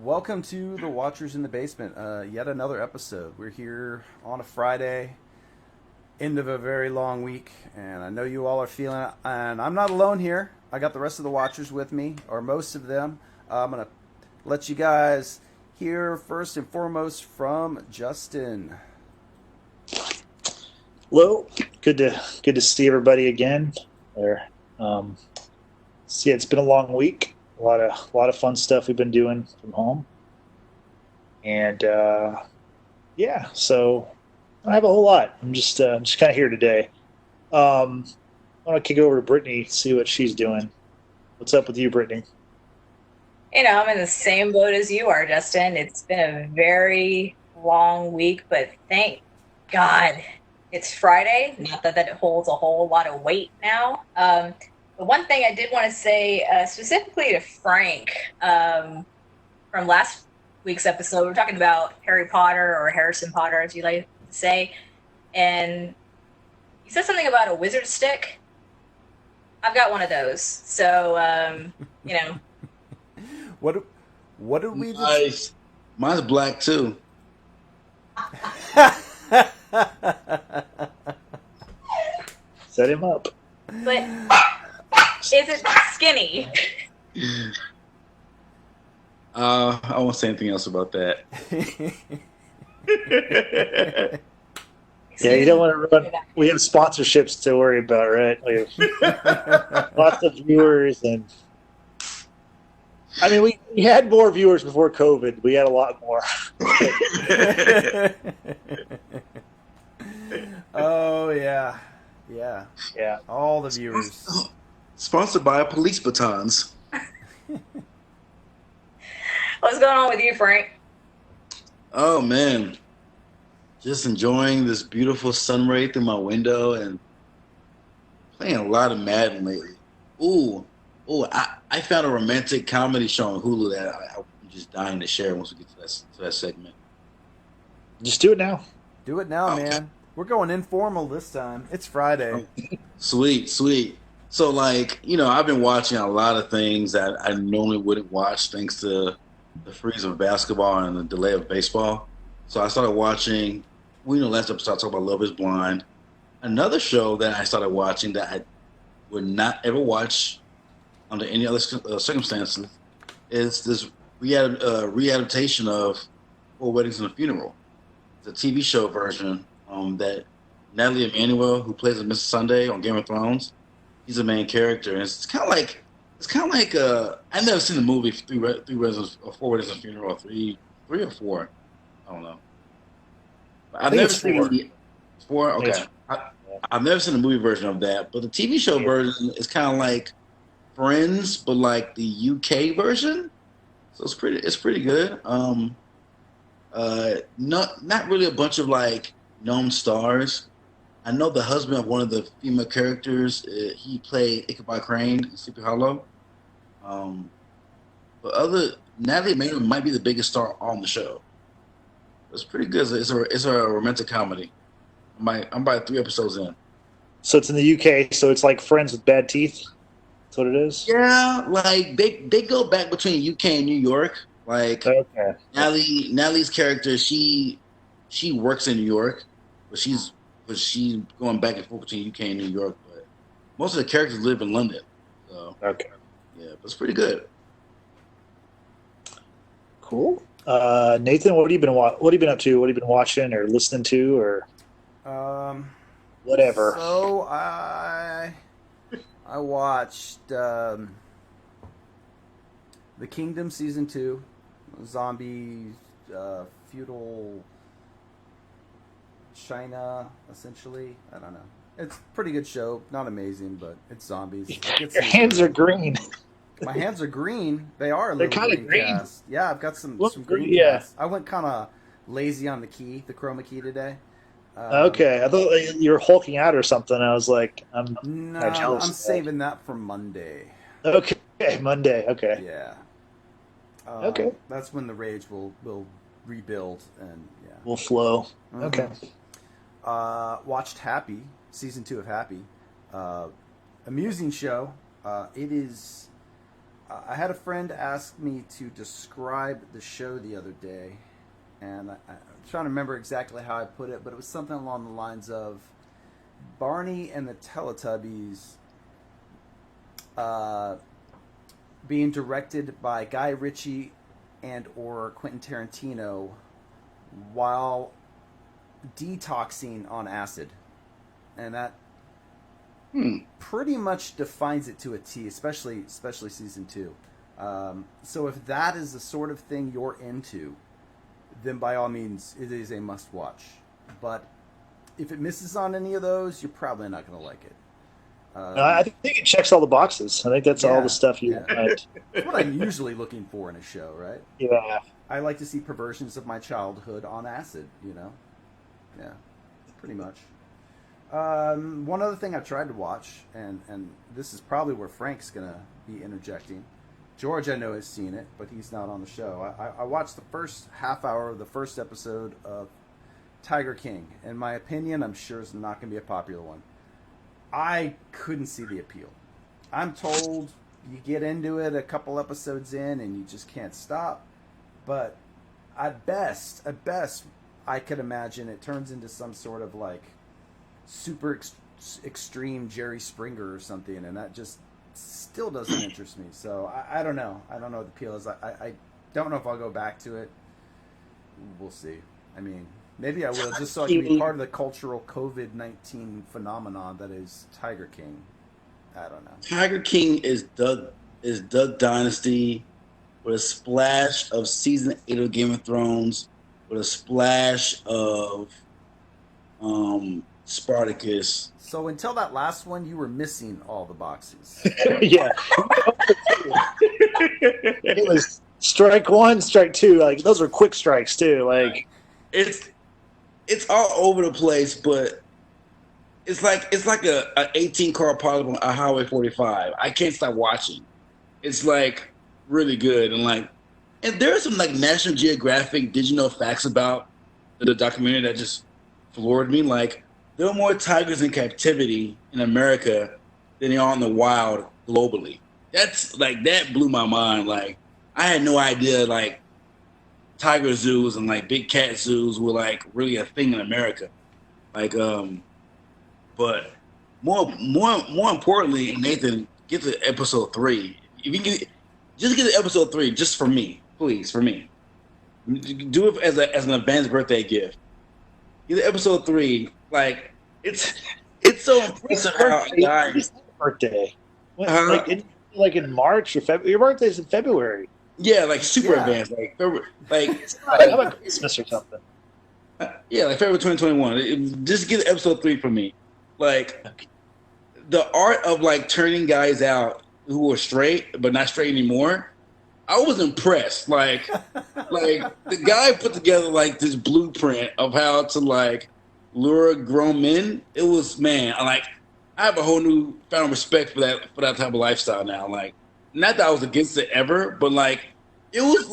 Welcome to the Watchers in the Basement. Yet another episode. We're here on a Friday, end of a very long week, and I know you all are feeling it. And I'm not alone here. I got the rest of the Watchers with me, or most of them. I'm gonna let you guys hear first and foremost from Justin. Hello, good to see everybody again. There, it's been a long week. A lot of fun stuff we've been doing from home, and yeah, so I don't have a whole lot. I'm just kind of here today. I want to kick it over to Brittany, see what she's doing. What's up with you, Brittany? I'm in the same boat as you are, Justin. It's been a very long week, but thank God it's Friday. Not that that holds a whole lot of weight now. The one thing I did want to say, specifically to Frank, from last week's episode, we're talking about Harry Potter, or Harrison Potter, as you like to say, and he said something about a wizard stick. I've got one of those, so you know. What? What did we just? Nice. Mine's black too. Set him up. But is it skinny? I won't say anything else about that. Yeah, you don't want to run. We have sponsorships to worry about, right? We have lots of viewers, and I mean, we had more viewers before COVID. We had a lot more. Oh yeah, yeah. Yeah. All the viewers. Sponsored by Police Batons. What's going on with you, Frank? Oh man, just enjoying this beautiful sun ray through my window and playing a lot of Madden lately. I found a romantic comedy show on Hulu that I'm just dying to share once we get to that segment. Just do it now. Do it now, Okay. man. We're going informal this time. It's Friday. Sweet, sweet. So, I've been watching a lot of things that I normally wouldn't watch thanks to the freeze of basketball and the delay of baseball. So I started watching, last episode I talked about Love is Blind. Another show that I started watching that I would not ever watch under any other circumstances is this readaptation of Four Weddings and a Funeral. It's a TV show version that Natalie Emmanuel, who plays Mrs. Sunday on Game of Thrones, he's the main character, and it's kind of like I've never seen the movie Three Weddings or Four Weddings and a Funeral, or three or four, I don't know. But I've think never it's seen four. four. I think Okay, it's- I've never seen the movie version of that, but the TV show version is kind of like Friends, but like the UK version. So it's pretty good. Not really a bunch of like known stars. I know the husband of one of the female characters. He played Ichabod Crane in Sleepy Hollow. But Natalie Emmanuel might be the biggest star on the show. It's pretty good. It's a romantic comedy. I'm about 3 episodes in. So it's in the UK. So it's like Friends with bad teeth. That's what it is. Yeah, like they go back between UK and New York. Like Okay. Natalie's character, she works in New York, but she's going back and forth between UK and New York. But most of the characters live in London. So Okay. yeah, but it's pretty good. Cool. Nathan, what have you been up to? What have you been watching or listening to or Um, whatever? So I watched The Kingdom season 2, zombie feudal China essentially. I don't know. It's a pretty good show. Not amazing, but it's zombies. Your hands are green. My hands are green. They are a They're little kinda green green. cast. Yeah, I've got some Look green green, yeah. cast. I went kind of lazy on the chroma key today. Okay, I thought you were hulking out or something. I was like, I'm No, kinda jealous I'm of that. saving that for Monday. Okay. Monday. Okay. Yeah. Okay. That's when the rage will rebuild and yeah. Will flow. Mhm. Okay. Watched Happy, season 2 of Happy. Amusing show. It is I had a friend ask me to describe the show the other day, and I'm trying to remember exactly how I put it, but it was something along the lines of Barney and the Teletubbies being directed by Guy Ritchie and or Quentin Tarantino while detoxing on acid. And that pretty much defines it to a T, especially season 2. So if that is the sort of thing you're into, then by all means, it is a must watch. But if it misses on any of those, you're probably not going to like it. I think it checks all the boxes. I think that's all the stuff you want. That's what I'm usually looking for in a show, right? Yeah. I like to see perversions of my childhood on acid, you know? Yeah, pretty much. One other thing I tried to watch, and this is probably where Frank's going to be interjecting. George, I know, has seen it, but he's not on the show. I watched the first half hour of the first episode of Tiger King. In my opinion, I'm sure it's not going to be a popular one. I couldn't see the appeal. I'm told you get into it a couple episodes in and you just can't stop. But at best, I could imagine it turns into some sort of like super extreme Jerry Springer or something, and that just still doesn't interest me. So I don't know. I don't know what the appeal is. I don't know if I'll go back to it. We'll see. I mean, maybe I will, just so I can be part of the cultural COVID-19 phenomenon that is Tiger King. I don't know. Tiger King is Duck Dynasty with a splash of season 8 of Game of Thrones, with a splash of Spartacus. So until that last one, you were missing all the boxes. Yeah. It was strike 1, strike 2. Like, those were quick strikes too. Like, it's all over the place, but it's like a 18 car pilot on a Highway 45. I can't stop watching. It's like really good, and there are some like National Geographic Did You Know facts about the documentary that just floored me. Like, there are more tigers in captivity in America than there are in the wild globally. That blew my mind. Like, I had no idea like tiger zoos and like big cat zoos were like really a thing in America. Like, but more importantly, Nathan, get to episode 3. If you can, just get to episode 3, just for me, please, for me. Do it as an advanced birthday gift. Get to episode 3. Like, it's so impressive how a guy. Birthday. Like in March or February. Your birthday's in February. Yeah, like super advanced, like February, how about Christmas or something? Yeah, like February 2021. Just get episode 3 for me. Like, the art of like turning guys out who are straight but not straight anymore. I was impressed. Like the guy put together like this blueprint of how to like lure grown men. It was, man. I have a whole new found respect for that type of lifestyle now. Like, not that I was against it ever, but like it was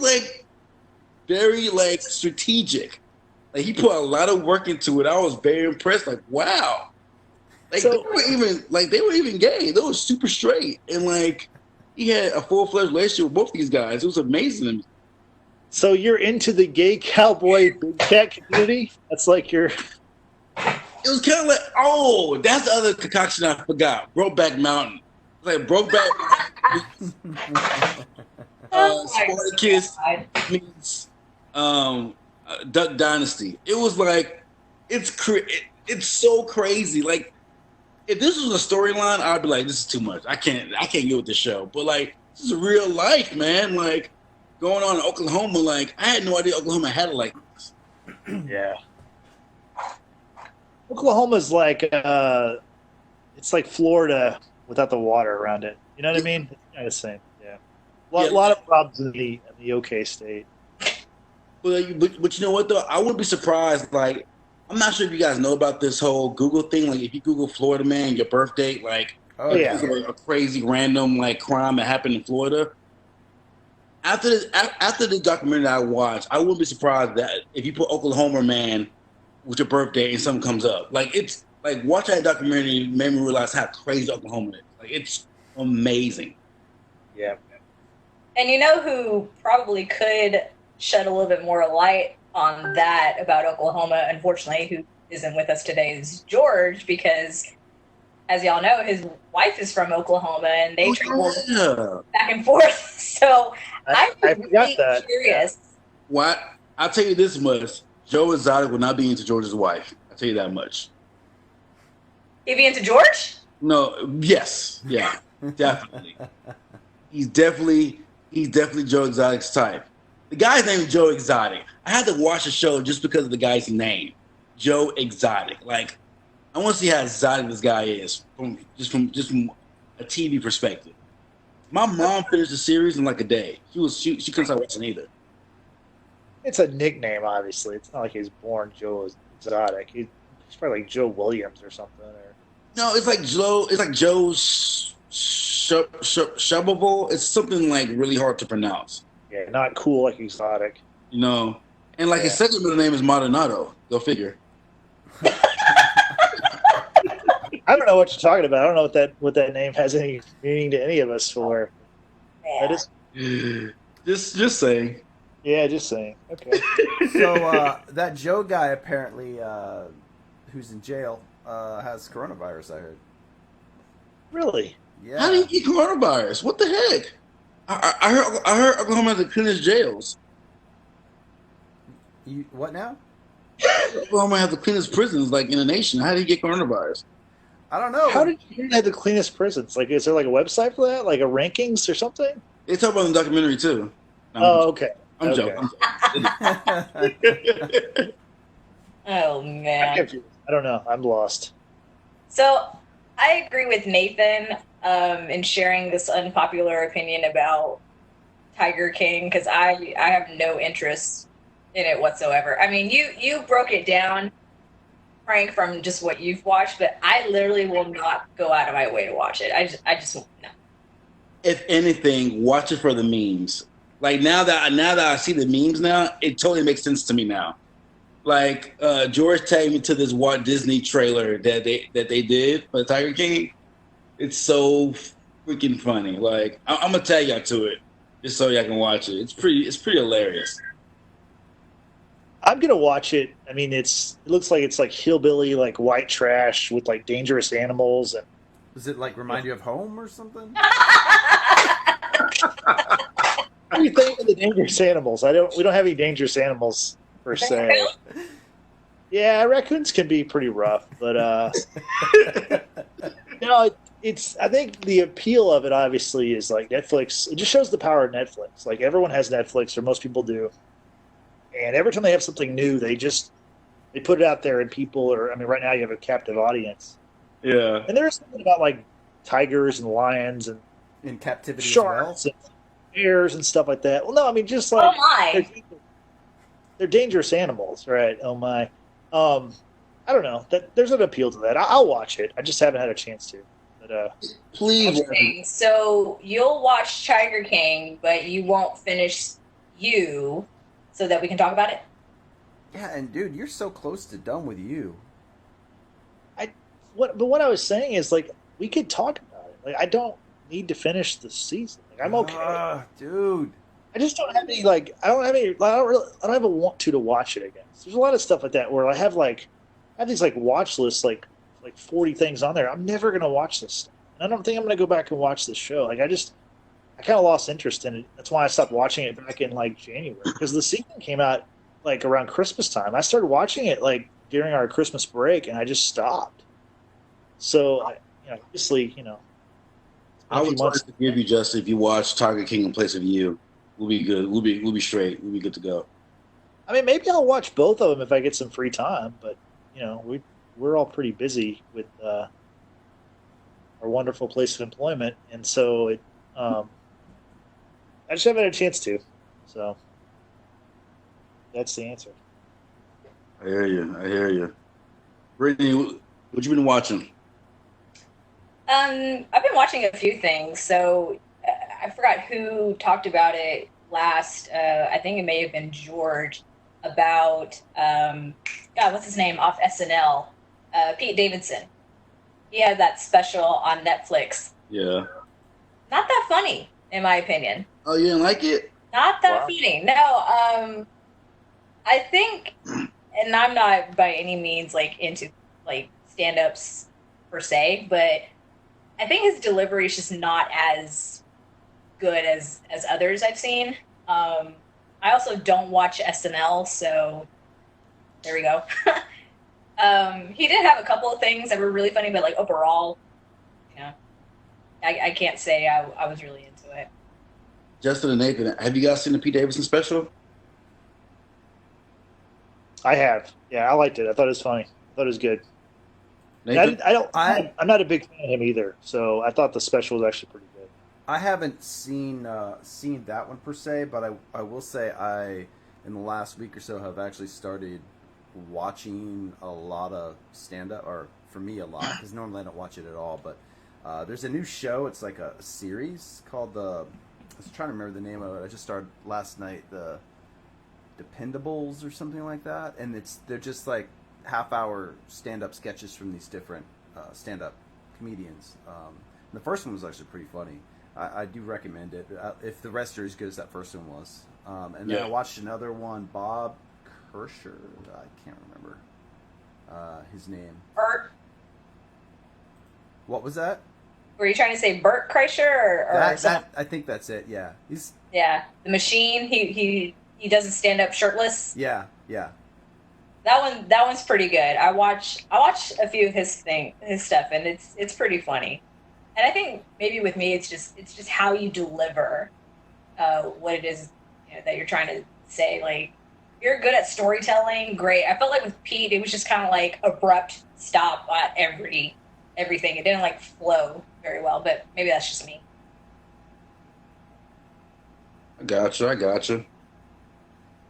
like very like strategic. Like, he put a lot of work into it. I was very impressed. Like, wow. Like, they were even gay. They were super straight, and like he had a full-fledged relationship with both these guys. It was amazing to me. So you're into the gay cowboy big cat community? That's like your. It was kind of like, oh, that's the other concoction I forgot. Brokeback Mountain. Like Brokeback. Spartacus meets Duck Dynasty. It was like, it's so crazy. Like, if this was a storyline, I'd be like, this is too much. I can't get with this show. But like, this is real life, man. Like, going on in Oklahoma. Like, I had no idea Oklahoma had it like this. Yeah. Oklahoma's like it's like Florida without the water around it. You know what I mean? It's kind of the same. Yeah. A lot of problems in the OK state. But you know what though? I wouldn't be surprised. Like, I'm not sure if you guys know about this whole Google thing. Like, if you Google Florida man, your birthday, like, a crazy random like crime that happened in Florida. After the documentary that I watched, I wouldn't be surprised that if you put Oklahoma man with your birthday and something comes up. Like, it's like, watching that documentary made me realize how crazy Oklahoma is. Like, it's amazing. Yeah. And you know who probably could shed a little bit more light on that about Oklahoma, unfortunately, who isn't with us today, is George, because as y'all know, his wife is from Oklahoma and they travel back and forth. So I I'm forgot really that. curious. What? I'll tell you this much. Joe Exotic will not be into George's wife. I'll tell you that much. He'd be into George? No, yes. Yeah, definitely. He's definitely Joe Exotic's type. The guy's name is Joe Exotic. I had to watch the show just because of the guy's name. Joe Exotic. Like, I want to see how exotic this guy is from a TV perspective. My mom finished the series in like a day. She couldn't stop watching either. It's a nickname, obviously. It's not like he's born Joe Exotic. He's probably like Joe Williams or something. Or No, it's like Joe. It's like Joe's Shubbable. It's something like really hard to pronounce. yeah, not cool like Exotic. You know, and like his second middle name is Maldonado. Go figure. I don't know what you're talking about. I don't know what that name has any meaning to any of us for. Yeah. That is, Just saying. yeah, just saying. Okay. So that Joe guy apparently, who's in jail, has coronavirus. I heard. Really? Yeah. How do you get coronavirus? What the heck? I heard Oklahoma has the cleanest jails. What now? Oklahoma has the cleanest prisons like in the nation. How do you get coronavirus? I don't know. How did you have the cleanest prisons? Like, is there like a website for that? Like a rankings or something? They talk about it in the documentary too. No, Oh, okay. I'm Okay. joking. Oh, I'm man. confused. I don't know. I'm lost. So I agree with Nathan in sharing this unpopular opinion about Tiger King, because I have no interest in it whatsoever. I mean, you broke it down, Frank, from just what you've watched, but I literally will not go out of my way to watch it. I just no. If anything, watch it for the memes. Like now that I see the memes now, it totally makes sense to me now. Like George tagged me to this Walt Disney trailer that they did for Tiger King. It's so freaking funny. Like I'm gonna tag y'all to it just so y'all can watch it. It's pretty hilarious. I'm gonna watch it. I mean, it looks like it's like hillbilly, like white trash with like dangerous animals and. Does it like remind you of home or something? What do you think of the dangerous animals? We don't have any dangerous animals per se. Yeah, raccoons can be pretty rough, but it's. I think the appeal of it obviously is like Netflix. It just shows the power of Netflix. Like everyone has Netflix, or most people do, and every time they have something new, they put it out there, and people are. I mean, right now you have a captive audience. Yeah. And there's something about like tigers and lions and In captivity sharks as well? and bears and stuff like that. Well, no, I mean just Oh like my. they're dangerous animals, right? Oh my. I don't know. There's an appeal to that. I'll watch it. I just haven't had a chance to. But Please. Interesting. So you'll watch Tiger King, but you won't finish You, so that we can talk about it? Yeah, and dude, you're so close to done with you. what I was saying is like we could talk about it. Like I don't need to finish the season. Like I'm okay. Dude. I just don't have any like I don't have a want to watch it again. There's a lot of stuff like that where I have these like watch lists like 40 things on there. I'm never gonna watch this stuff. And I don't think I'm gonna go back and watch this show. Like I kind of lost interest in it. That's why I stopped watching it back in like January, because the season came out like around Christmas time. I started watching it like during our Christmas break, and I just stopped. So obviously, I would try to forgive you, Justin, if you watch Tiger King in place of You. We'll be good. We'll be straight. We'll be good to go. I mean, maybe I'll watch both of them if I get some free time. But we're all pretty busy with our wonderful place of employment, and so I just haven't had a chance to. So that's the answer. I hear you. Brittany, what you been watching? I've been watching a few things. So I forgot who talked about it last. I think it may have been George about what's his name off SNL? Pete Davidson. He had that special on Netflix. Yeah. Not that funny. in my opinion. Oh, you didn't like it? Not that Wow. funny. No, I think, and I'm not by any means like into like stand-ups per se, but I think his delivery is just not as good as others I've seen. I also don't watch SNL, so there we go. He did have a couple of things that were really funny, but like overall, you know, I can't say I was really into it. Justin and Nathan, have you guys seen the Pete Davidson special? I have. Yeah, I liked it. I thought it was funny. I thought it was good. Nathan? I'm not a big fan of him either. So I thought the special was actually pretty good. I haven't seen that one per se, but I will say I in the last week or so have actually started watching a lot of stand up, or for me a lot, because normally I don't watch it at all. But there's a new show. It's like a series called I was trying to remember the name of it. I just started last night. The Dependables or something like that, and they're just like half-hour stand-up sketches from these different stand-up comedians. The first one was actually pretty funny. I do recommend it if the rest are as good as that first one was. And then Yeah. I watched another one, Bob Kirscher. I can't remember his name. Bert, What was that? were you trying to say Bert Kreischer or something? I think that's it. Yeah, he's Yeah, the Machine. He doesn't stand up shirtless. yeah. That one's pretty good. I watch a few of his stuff, and it's pretty funny. And I think maybe with me, it's just how you deliver what it is, that you're trying to say. Like, you're good at storytelling, great. I felt like with Pete, it was just kind of like abrupt stop at everything. It didn't like flow very well, but maybe that's just me. I gotcha.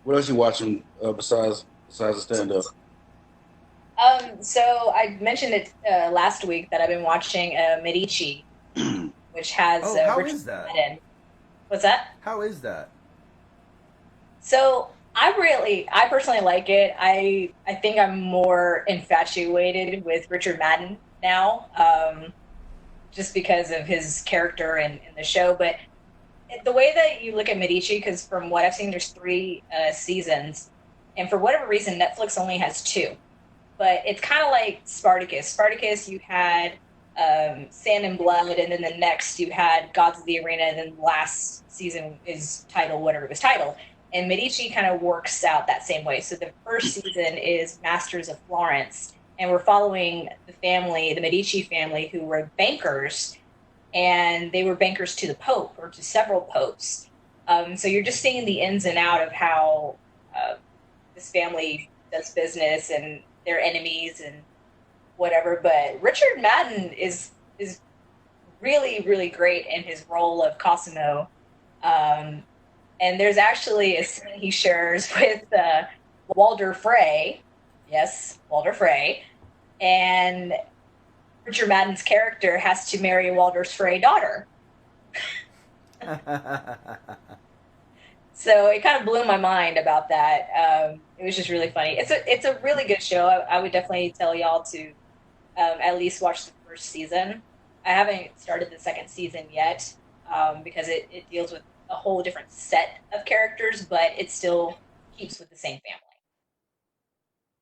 What else you watching besides the stand-up? So I mentioned it last week that I've been watching Medici, which has Oh, how Richard is that? Madden. What's that? How is that? So I personally like it. I think I'm more infatuated with Richard Madden now, just because of his character in the show. But the way that you look at Medici, because from what I've seen, there's 3 seasons, and for whatever reason, Netflix only has 2. But it's kind of like Spartacus. Spartacus, you had Sand and Blood, and then the next you had Gods of the Arena, and then the last season is titled whatever it was titled. And Medici kind of works out that same way. So the first season is Masters of Florence, and we're following the Medici family, who were bankers, and they were bankers to the Pope, or to several popes. So you're just seeing the ins and out of how this family does business, and their enemies and whatever. But Richard Madden is really, really great in his role of Cosimo. And there's actually a scene he shares with Walder Frey. Yes, Walder Frey. And Richard Madden's character has to marry Walder Frey's daughter. So it kind of blew my mind about that. It was just really funny. It's a really good show. I would definitely tell y'all to at least watch the first season. I haven't started the second season yet because it deals with a whole different set of characters, but it still keeps with the same family.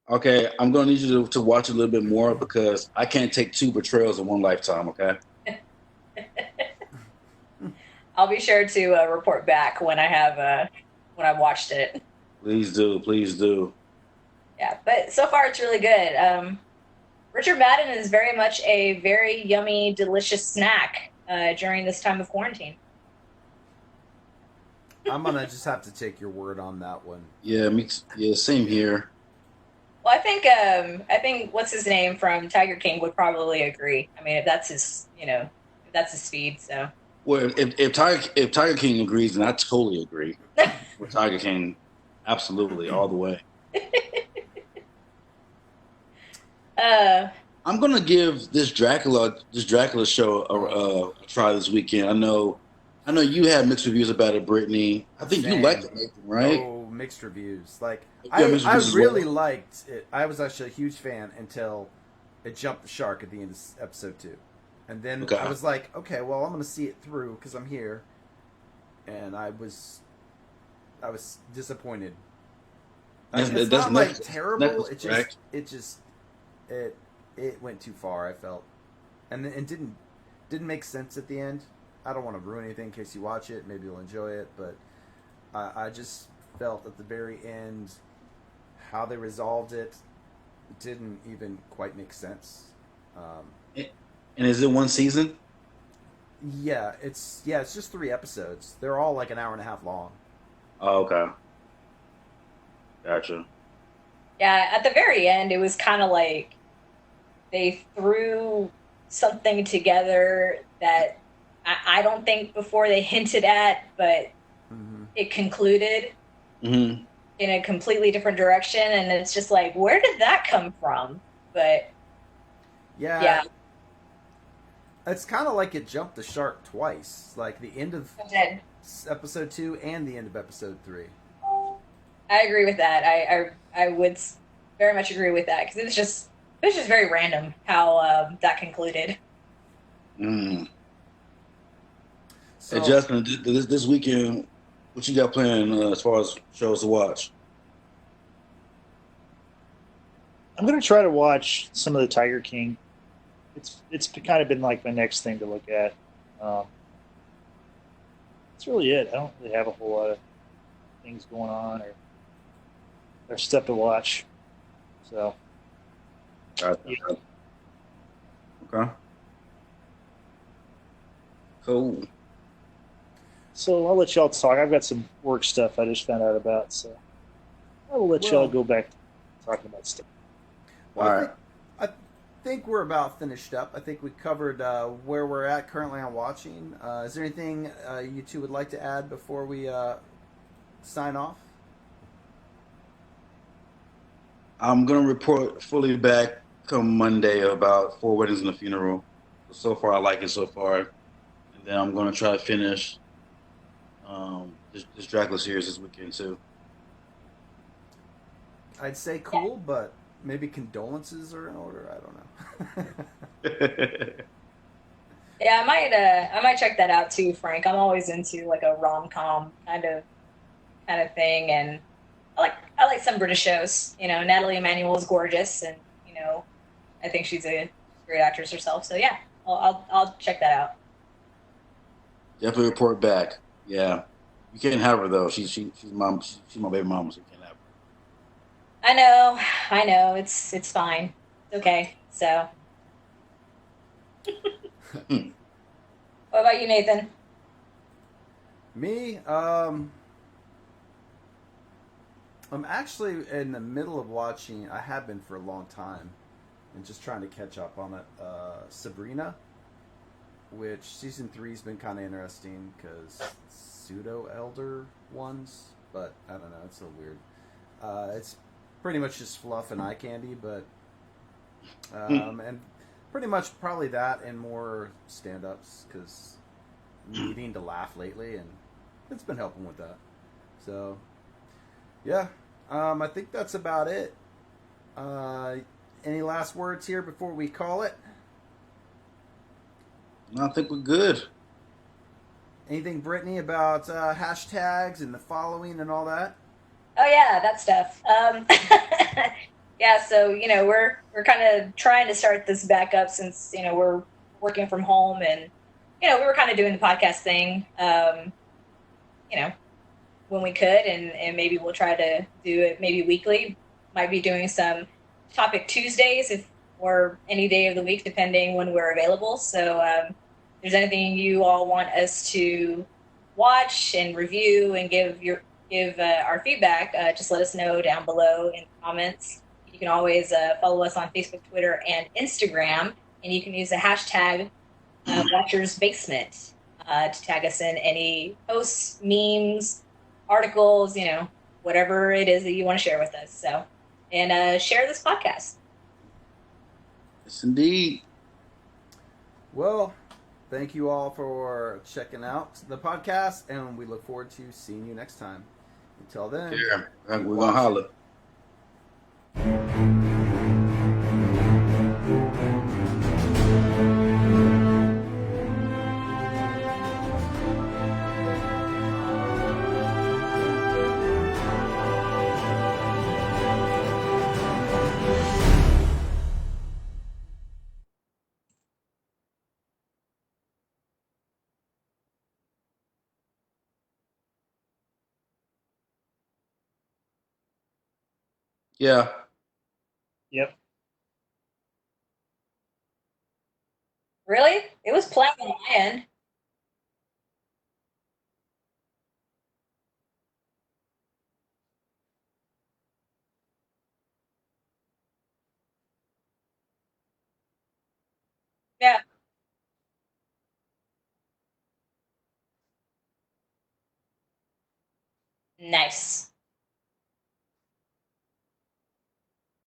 Okay, I'm gonna need you to watch a little bit more because I can't take 2 betrayals in one lifetime. Okay. I'll be sure to report back when I've watched it. Please do. Yeah, but so far it's really good. Richard Madden is very much a very yummy, delicious snack during this time of quarantine. I'm gonna just have to take your word on that one. Yeah, same here. Well, I think what's his name from Tiger King would probably agree. I mean, if that's his speed. So. Well, if Tiger King agrees, then I totally agree with Tiger King. Absolutely, all the way. I'm gonna give this Dracula show a try this weekend. I know you had mixed reviews about it, Brittany. I think you liked it, Nathan, right? Oh, mixed reviews. Like Yeah, mixed I reviews as really well. liked it. I was actually a huge fan until it jumped the shark at the end of episode 2, and then Okay. I was like, okay, well, I'm going to see it through because I'm here, and I was disappointed. That's- It's that's not like Netflix. terrible. Netflix, It went too far. I felt, and it didn't make sense at the end. I don't want to ruin anything in case you watch it. Maybe you'll enjoy it, but I just felt at the very end how they resolved it didn't even quite make sense. And is it one season? Yeah, it's just 3 episodes. They're all like an hour and a half long. Oh, okay. Gotcha. Yeah, at the very end, it was kind of like they threw something together that I don't think before they hinted at, but Mm-hmm. it concluded Mm-hmm. in a completely different direction, and it's just like, where did that come from? But yeah, It's kind of like it jumped the shark twice, like the end of I did. episode 2 and the end of episode 3. I agree with that. I would very much agree with that because it was just very random how that concluded. Mm. So, Hey, Justin, this weekend, what you got planned as far as shows to watch? I'm gonna try to watch some of the Tiger King. It's kind of been like my next thing to look at. That's really it. I don't really have a whole lot of things going on or stuff to watch. So Gotcha. Yeah. Okay. Cool. So I'll let y'all talk. I've got some work stuff I just found out about, so I will let y'all Well- go back to talking about stuff. well, All right. I think we're about finished up. I think we covered where we're at currently on watching. Is there anything you two would like to add before we sign off? I'm gonna report fully back come Monday about 4 Weddings and a Funeral. So far, I like it so far, and then I'm gonna try to finish this Dracula series this weekend too. I'd say cool, but maybe condolences are in order. I don't know. Yeah, I might check that out too, Frank. I'm always into like a rom-com kind of thing, and I like some British shows. You know, Natalie Emmanuel is gorgeous, and you know, I think she's a great actress herself. So yeah, I'll check that out. Definitely report back. Yeah, you can't have her though. She's mom. She's my baby mama, so you can't have her. I know, it's fine, it's okay. So, what about you, Nathan? Me, I'm actually in the middle of watching. I have been for a long time, and just trying to catch up on it. Sabrina, which season 3's been kind of interesting because pseudo elder ones, but I don't know. It's so weird. It's pretty much just fluff and eye candy, but and pretty much probably that and more stand-ups because needing to laugh lately, and it's been helping with that. So. Yeah, I think that's about it. Any last words here before we call it? No, I think we're good. Anything, Brittany, about hashtags and the following and all that? Oh yeah, that stuff. Yeah, so you know we're kind of trying to start this back up since you know we're working from home, and you know we were kind of doing the podcast thing, you know, when we could, and maybe we'll try to do it maybe weekly. Might be doing some topic Tuesdays or any day of the week depending when we're available. So if there's anything you all want us to watch and review and give our feedback, just let us know down below in the comments. You can always follow us on Facebook, Twitter, and Instagram, and you can use the hashtag Watchers Basement to tag us in any posts, memes, articles, you know, whatever it is that you want to share with us. So, and share this podcast. Yes, indeed. Well, thank you all for checking out the podcast, and we look forward to seeing you next time. Until then, Yeah, we're gonna holler. Yeah. Yep. Really? It was playing on my end. Yeah. Nice.